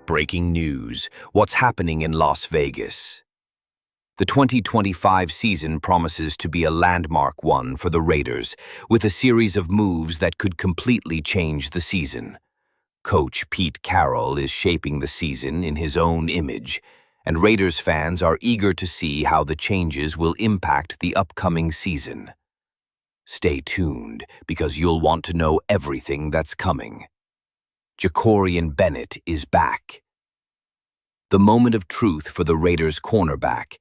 Breaking news. What's happening in Las Vegas? The 2025 season promises to be a landmark one for the Raiders, with a series of moves that could completely change the season. Coach Pete Carroll is shaping the season in his own image, and Raiders fans are eager to see how the changes will impact the upcoming season. Stay tuned, because you'll want to know everything that's coming. Zakria Bennett is back. The moment of truth for the Raiders' cornerback.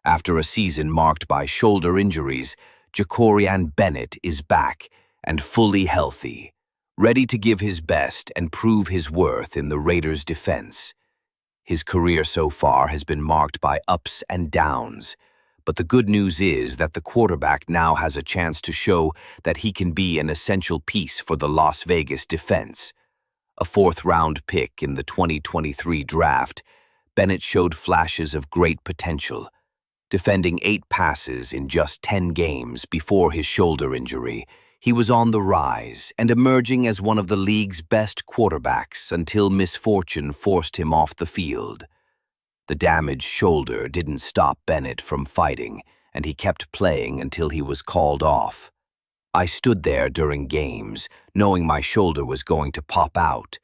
After a season marked by shoulder injuries, Zakria Bennett is back and fully healthy, ready to give his best and prove his worth in the Raiders' defense. His career so far has been marked by ups and downs, but the good news is that the quarterback now has a chance to show that he can be an essential piece for the Las Vegas defense. A fourth-round pick in the 2023 draft, Bennett showed flashes of great potential, defending 8 passes in just 10 games before his shoulder injury. He was on the rise and emerging as one of the league's best quarterbacks until misfortune forced him off the field. The damaged shoulder didn't stop Bennett from fighting, and he kept playing until he was called off. I stood there during games, knowing my shoulder was going to pop out.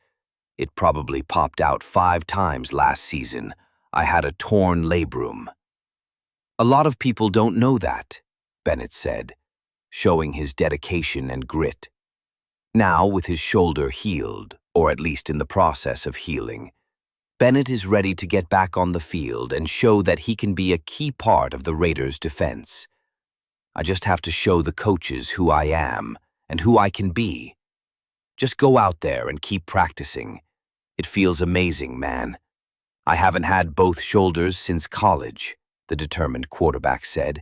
It probably popped out 5 times last season. I had a torn labrum. A lot of people don't know that, Bennett said, showing his dedication and grit. Now, with his shoulder healed, or at least in the process of healing, Bennett is ready to get back on the field and show that he can be a key part of the Raiders' defense. I just have to show the coaches who I am and who I can be. Just go out there and keep practicing. It feels amazing, man. I haven't had both shoulders since college, the determined quarterback said.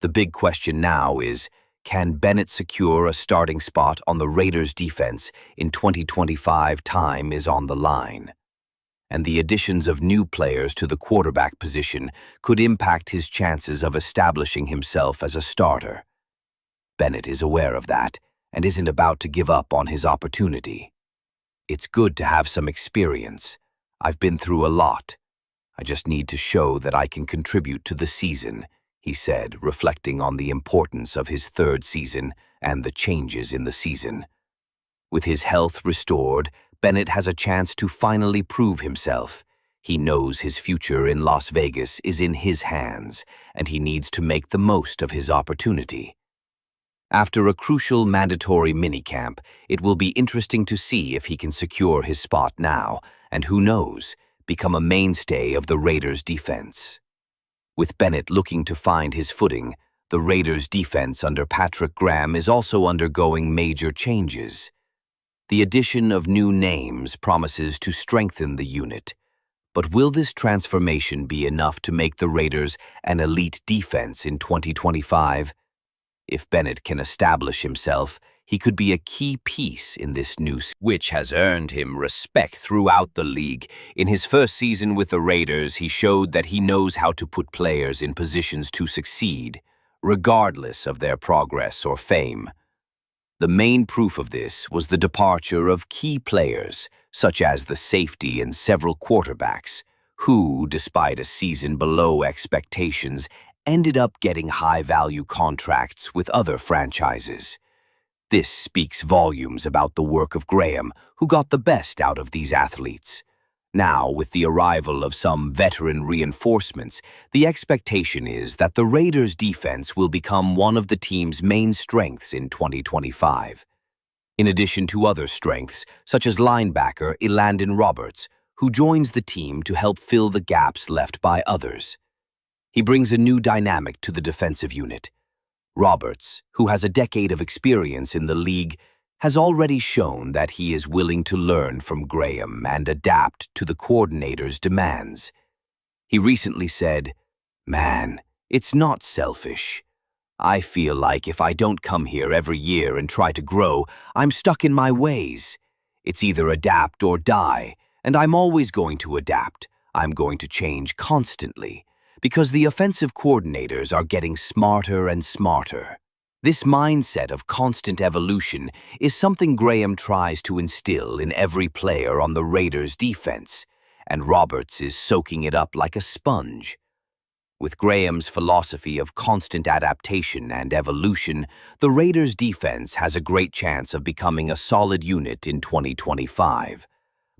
The big question now is, can Bennett secure a starting spot on the Raiders' defense in 2025? Time is on the line, and the additions of new players to the quarterback position could impact his chances of establishing himself as a starter. Bennett is aware of that and isn't about to give up on his opportunity. It's good to have some experience. I've been through a lot. I just need to show that I can contribute to the season, he said, reflecting on the importance of his 3rd season and the changes in the season. With his health restored, Bennett has a chance to finally prove himself. He knows his future in Las Vegas is in his hands, and he needs to make the most of his opportunity. After a crucial mandatory minicamp, it will be interesting to see if he can secure his spot now, and who knows, become a mainstay of the Raiders' defense. With Bennett looking to find his footing, the Raiders' defense under Patrick Graham is also undergoing major changes. The addition of new names promises to strengthen the unit, but will this transformation be enough to make the Raiders an elite defense in 2025? If Bennett can establish himself, he could be a key piece in this new season, which has earned him respect throughout the league. In his first season with the Raiders, he showed that he knows how to put players in positions to succeed, regardless of their progress or fame. The main proof of this was the departure of key players, such as the safety and several quarterbacks, who, despite a season below expectations, ended up getting high-value contracts with other franchises. This speaks volumes about the work of Graham, who got the best out of these athletes. Now, with the arrival of some veteran reinforcements, the expectation is that the Raiders' defense will become one of the team's main strengths in 2025. In addition to other strengths, such as linebacker Elandon Roberts, who joins the team to help fill the gaps left by others. He brings a new dynamic to the defensive unit. Roberts, who has a decade of experience in the league, has already shown that he is willing to learn from Graham and adapt to the coordinator's demands. He recently said, "Man, it's not selfish. I feel like if I don't come here every year and try to grow, I'm stuck in my ways. It's either adapt or die, and I'm always going to adapt. I'm going to change constantly, because the offensive coordinators are getting smarter and smarter." This mindset of constant evolution is something Graham tries to instill in every player on the Raiders' defense, and Roberts is soaking it up like a sponge. With Graham's philosophy of constant adaptation and evolution, the Raiders' defense has a great chance of becoming a solid unit in 2025.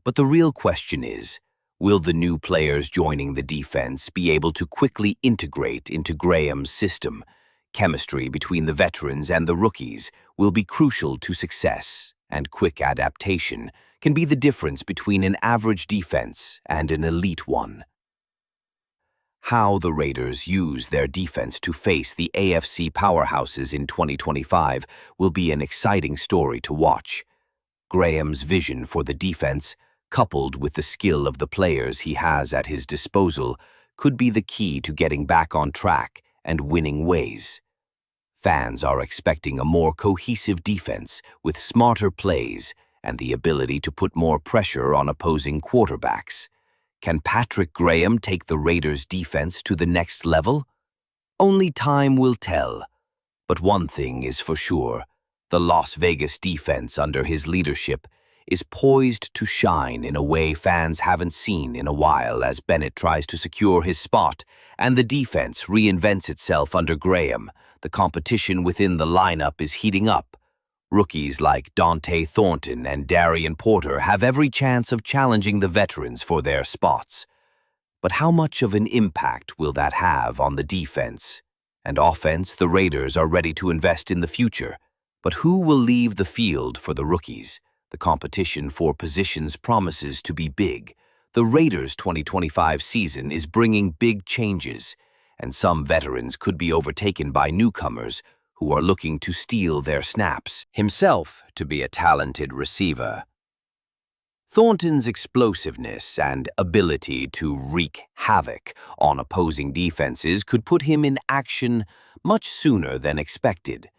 But the real question is, will the new players joining the defense be able to quickly integrate into Graham's system? Chemistry between the veterans and the rookies will be crucial to success, and quick adaptation can be the difference between an average defense and an elite one. How the Raiders use their defense to face the AFC powerhouses in 2025 will be an exciting story to watch. Graham's vision for the defense, coupled with the skill of the players he has at his disposal, could be the key to getting back on track and winning ways. Fans are expecting a more cohesive defense with smarter plays and the ability to put more pressure on opposing quarterbacks. Can Patrick Graham take the Raiders' defense to the next level? Only time will tell. But one thing is for sure, the Las Vegas defense under his leadership is poised to shine in a way fans haven't seen in a while as Bennett tries to secure his spot and the defense reinvents itself under Graham. The competition within the lineup is heating up. Rookies like Dante Thornton and Darian Porter have every chance of challenging the veterans for their spots. But how much of an impact will that have on the defense? And offense, the Raiders are ready to invest in the future. But who will leave the field for the rookies? The competition for positions promises to be big. The Raiders' 2025 season is bringing big changes, and some veterans could be overtaken by newcomers who are looking to steal their snaps. Himself to be a talented receiver. Thornton's explosiveness and ability to wreak havoc on opposing defenses could put him in action much sooner than expected.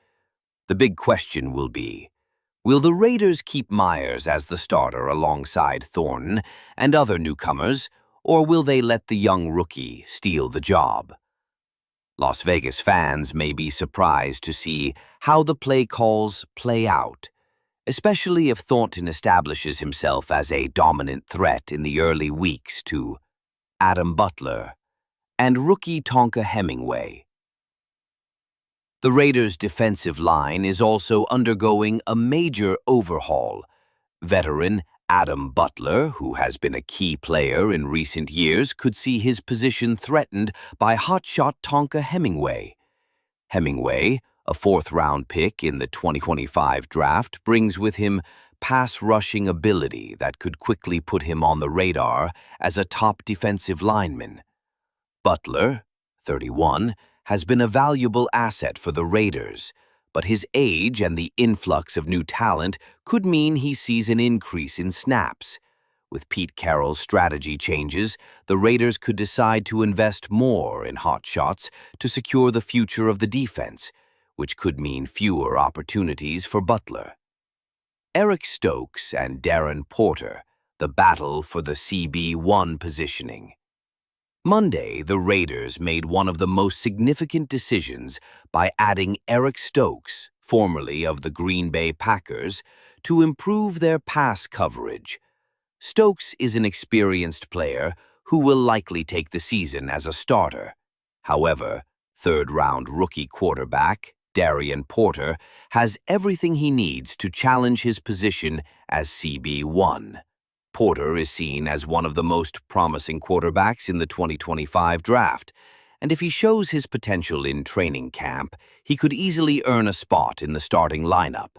The big question will be, will the Raiders keep Myers as the starter alongside Thornton and other newcomers, or will they let the young rookie steal the job? Las Vegas fans may be surprised to see how the play calls play out, especially if Thornton establishes himself as a dominant threat in the early weeks to Adam Butler and rookie Tonka Hemingway. The Raiders' defensive line is also undergoing a major overhaul. Veteran Adam Butler, who has been a key player in recent years, could see his position threatened by hotshot Tonka Hemingway. Hemingway, a fourth-round pick in the 2025 draft, brings with him pass-rushing ability that could quickly put him on the radar as a top defensive lineman. Butler, 31, has been a valuable asset for the Raiders, but his age and the influx of new talent could mean he sees an increase in snaps. With Pete Carroll's strategy changes, the Raiders could decide to invest more in hotshots to secure the future of the defense, which could mean fewer opportunities for Butler. Eric Stokes and Darren Porter, the battle for the CB1 positioning. Monday, the Raiders made one of the most significant decisions by adding Eric Stokes, formerly of the Green Bay Packers, to improve their pass coverage. Stokes is an experienced player who will likely take the season as a starter. However, third-round rookie quarterback Darian Porter has everything he needs to challenge his position as CB1. Porter is seen as one of the most promising quarterbacks in the 2025 draft, and if he shows his potential in training camp, he could easily earn a spot in the starting lineup.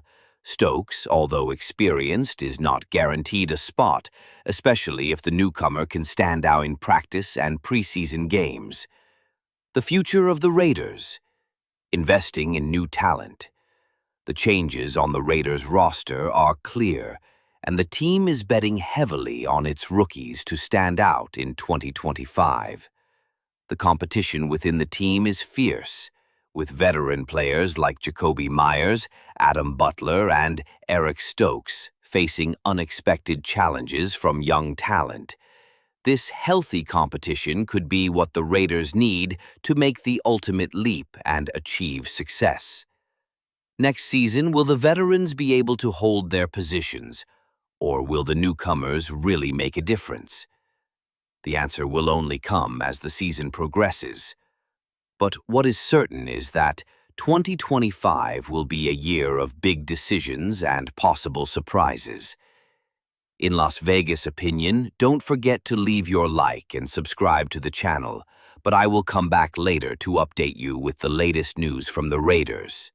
Stokes, although experienced, is not guaranteed a spot, especially if the newcomer can stand out in practice and preseason games. The future of the Raiders. Investing in new talent. The changes on the Raiders roster are clear, and the team is betting heavily on its rookies to stand out in 2025. The competition within the team is fierce, with veteran players like Jakobi Meyers, Adam Butler, and Eric Stokes facing unexpected challenges from young talent. This healthy competition could be what the Raiders need to make the ultimate leap and achieve success. Next season, will the veterans be able to hold their positions, or will the newcomers really make a difference? The answer will only come as the season progresses. But what is certain is that 2025 will be a year of big decisions and possible surprises. In Las Vegas opinion, don't forget to leave your like and subscribe to the channel, but I will come back later to update you with the latest news from the Raiders.